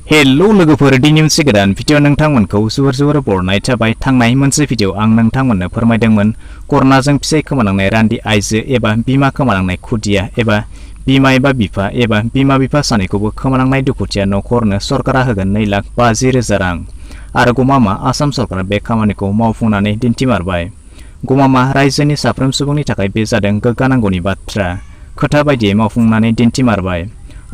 Hello लोगोफोर दिनै मोनसे गोदान भिडिअ नोंथांमोनखौ जोबोर बरनाय थाबाय थांनाय मोनसे भिडिअ आं नोंथांमोननो फोरमायदोंमोन कर'नाजों फिसाय खोमालांनाय रान्दि आइजो एबा बिमा खोमालांनाय खुदिया एबा बिमा एबा बिफा एबा बिमा बिफा सानैखौबो खोमालांनाय दुखुथिया नखरनो सरकारा होगोन 2,50,000 रां आरो गमामा आसाम सरकारा बे खामानिखौ मावफुंनानै दिन्थिमारबाय। गमामा रायजोनि साफ्रोम सुबुंनि थाखाय बे जादों गोग्गानांगौनि बाथ्रा खोथा बायदियै मावफुंनानै दिन्थिमारबाय।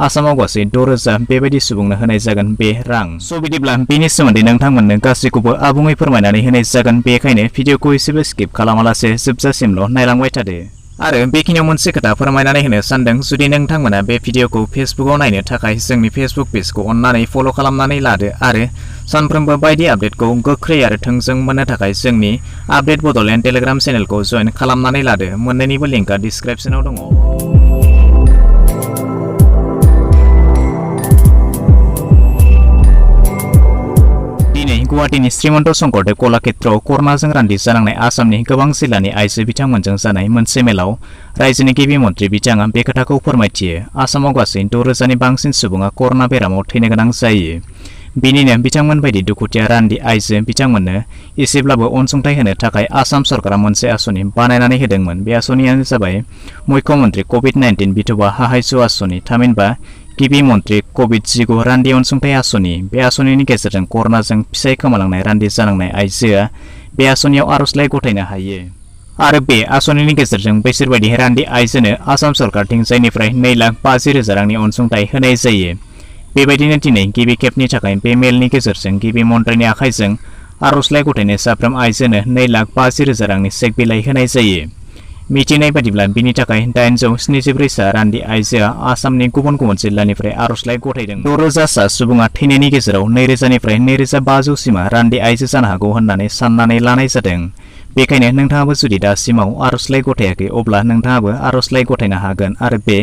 आसामाव गासै 6,000 बेबायदि सुबुंनो होनाय जागोन बे रां। स' बिदिब्ला बेनि सोमोन्दै नोंथांमोननो गासैखौबो आबुङै फोरमायनानै होनाय जागोन। बेखायनो भिडिअखौ एसेबो स्किप खालामालासे जोबजासिमल' नायलांबाय थादो। आरो बेखिनियाव मोनसे खोथा फोरमायनानै होनो सानदों, जुदि नोंथांमोना बे भिडिअखौ फेसबुकआव नायनो थाखाय जोंनि फेसबुक पेजखौ अन्नानै फल' खालामनानै लादो आरो सानफ्रोमबो बायदि आपडेटखौ गोख्रै आरो थोंजों मोननो थाखाय जोंनि आपडेट बड'लेण्ड टेलिग्राम चेनेलखौ जइन खालामनानै लादो। मोन्नैनिबो लिंकआ डिसक्रिप्शनाव दङ। गुवाहाटीनि श्रीमन्त शंकरदेव कलाक्षेत्रआव कर'नाजों रान्दि जानांनाय आसामनि गोबां जिल्लानि आइजो बिथांमोनजों जानाय मोनसे मेलाव रायजोनि गिबि मन्त्रि बिथाङा बे खोथाखौ फोरमायथियो। आसामाव गासै 6,000नि बांसिन सुबुङा कर'ना बेरामाव थैनो गोनां जायो। बिनिनो बिथांमोन बायदि दुखुथिया रान्दि आइजो बिथांमोननो एसेब्लाबो अनसुंथाइ होनो थाखाय आसाम सरकारा मोनसे आसनि बानायनानै होदोंमोन। बे आसनियानो जाबाय मुख्य मन्त्रि COVID-19 बिधबा सहाय्य आसनि, थामहिनबा गिबि मन्त्रि COVID-19 रान्दि अनसुंथाइ आसनि। बे आसनिनि गेजेरजों कर'नाजों फिसाय खोमालांनाय रान्दि जानांनाय आइजोआ बे आसनियाव आर'जलाइ गथायनो हायो आरो बे आसनिनि गेजेरजों बैसोरबायदि रान्दि आइजोनो आसाम सरकारथिंजायनिफ्राय 2,50,000 रांनि अनसुंथाइ होनाय जायो। बेबायदिनो दिनै गिबि खेबनि थाखाय बे मेलनि गेजेरजों गिबि मन्त्रिनि आखाइजों आर'जलाइ गथायनाय साफ्रोम आइजोनो 2,50,000 रांनि चेक बिलाइ होनाय जायो। मिथिनाय बादिब्ला बिनि थाखाय 874 सा रान्दि आइजोआ आसामनि गुबुन गुबुन जिल्लानिफ्राय आर'जलाइ गथायदों। 6,000 सा सुबुङा थैनायनि गेजेराव 2,000 निफ्राय 2,500 सिमा रान्दि आइजो जानो हागौ होननानै साननानै लानाय जादों। बेखायनो नोंथाङाबो जुदि दासिमाव आर'जलाइ गथायाखै अब्ला नोंथाङाबो आर'जलाइ गथायनो हागोन आरो बे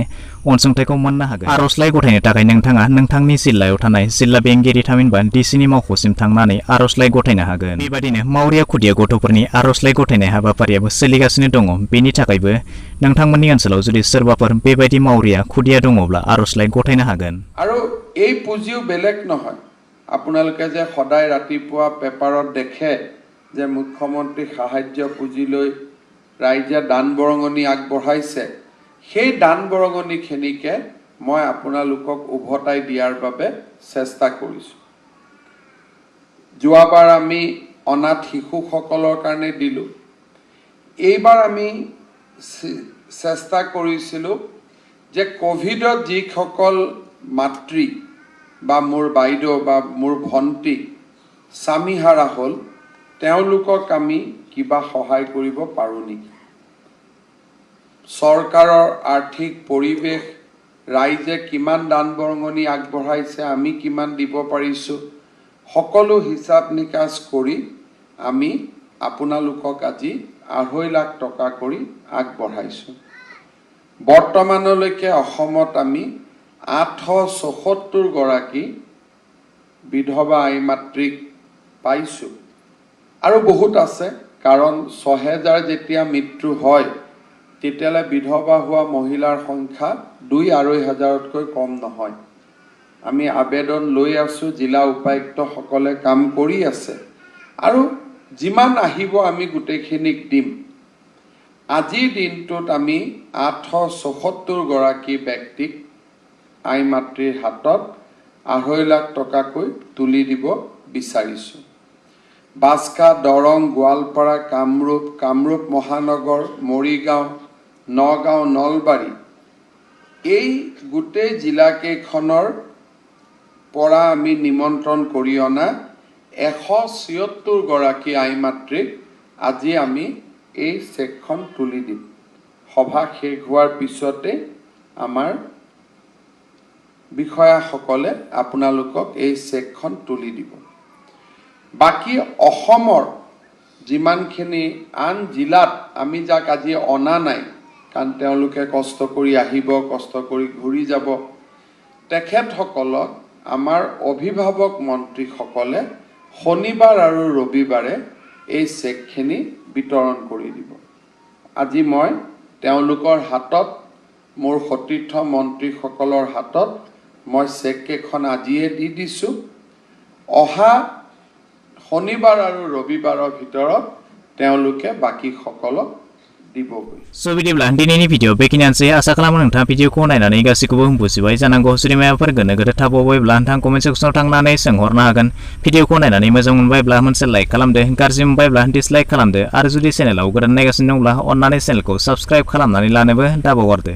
अनसुंथाइखौ मोननो हागोन। आर'जलाइ गथायनो थाखाय नोंथाङा नोंथांनि जिल्लायाव थानाय जिल्ला बेंगिरि थामहिनबा डिसिनि मावख'सिम थांनानै आर'जलाइ गथायनो हागोन। बेबादिनो मावरिया खुदिया गथ'फोरनि आर'जलाइ गथायनाय हाबाफारियाबो सोलिगासिनो दङ। बेनि थाखायबो नोंथांमोननि ओनसोलाव जुदि सोरबाफोर बेबायदि मावरिया खुदिया दङब्ला आर'जलाइ गथायनो हागोन। আৰু এই পুঁজিও বেলেগ নহয়। আপোনালোকে যে সদায় ৰাতিপুৱা পেপাৰত দেখে যে মুখ্যমন্ত্ৰী সাহায্য পুঁজিলৈ ৰাইজে দান বৰঙণি আগবঢ়াইছে, সেই দান বৰঙণিখিনিকে মই আপোনালোকক উভতাই দিয়াৰ বাবে চেষ্টা কৰিছোঁ। যোৱাবাৰ আমি অনাথ শিশুসকলৰ কাৰণে দিলোঁ। এইবাৰ আমি চেষ্টা কৰিছিলোঁ যে কোভিডত যিসকল মাতৃ বা মোৰ বাইদেউ বা মোৰ ভণ্টি স্বামীহাৰা হ'ল, তেওঁলোকক আমি কিবা সহায় কৰিব পাৰোঁ নেকি। চৰকাৰৰ আৰ্থিক পৰিৱেশ, ৰাইজে কিমান দান বৰঙণি আগবঢ়াইছে, আমি কিমান দিব পাৰিছোঁ, সকলো হিচাপ নিকাচ কৰি আমি আপোনালোকক আজি 2.5 লাখ টকা কৰি আগবঢ়াইছোঁ। বৰ্তমানলৈকে অসমত আমি 874 গৰাকী বিধৱা আই মাতৃক পাইছোঁ আৰু বহুত আছে, কাৰণ 6,000 যেতিয়া মৃত্যু হয় তেতিয়ালে বিধৱা হোৱা মহিলাৰ সংখ্যা 2-2.5 হাজাৰতকৈ কম নহয়। আমি আবেদন লৈ আছোঁ, জিলা উপায়ুক্তসকলে কাম কৰি আছে আৰু যিমান আহিব আমি গোটেইখিনিক দিম। আজিৰ দিনটোত আমি 874 গৰাকী ব্যক্তিক আই মাতৃৰ হাতত 2.5 লাখ টকাকৈ তুলি দিব বিচাৰিছোঁ। বাস্কা, দৰং, গোৱালপাৰা, কামৰূপ মহানগৰ, মৰিগাঁও, নগাঁও, নলবাৰী, এই গোটেই জিলাকেইখনৰ পৰা আমি নিমন্ত্ৰণ কৰি অনা 176 গৰাকী আই মাতৃক আজি আমি এই চেকখন তুলি দিম। সভা শেষ হোৱাৰ পিছতে আমাৰ বিষয়াসকলে আপোনালোকক এই চেকখন তুলি দিব। বাকী অসমৰ যিমানখিনি আন জিলাত আমি যাক আজি অনা নাই, কাৰণ তেওঁলোকে কষ্ট কৰি আহিব, কষ্ট কৰি ঘূৰি যাব, তেখেতসকলক আমাৰ অভিভাৱক মন্ত্ৰীসকলে শনিবাৰ আৰু ৰবিবাৰে এই চেকখিনি বিতৰণ কৰি দিব। আজি মই তেওঁলোকৰ হাতত, মোৰ সতীৰ্থ মন্ত্ৰীসকলৰ হাতত মই চেককেইখন আজিয়ে দি দিছোঁ অহা শনিবাৰ আৰু ৰবিবাৰৰ ভিতৰত তেওঁলোকে বাকী সকলক দিবগৈ So bidiब्ला दिनैनि भिडिअ बेखिनियानोसै आसा खालामो नोंथाङा भिडिअखौ नायनानै गासैखौबो बुजिबाय जानांगौ जुदि माबाफोर गोनो गोथो थाबावबायब्ला नोंथाङा कमेन्ट सेक्सनाव थांनानै सोंहरनो हागोन भिडिअखौ नायनानै मोजां मोनबायब्ला मोनसे लाइक खालामदो गाज्रि मोनबायब्ला डिसलाइक खालामदो आरो जुदि चेनेलाव गोदान नायगासिनो दंब्ला अन्नानै चेनेलखौ साबस्क्राइब खालामनानै लानोबो दाबावगारदो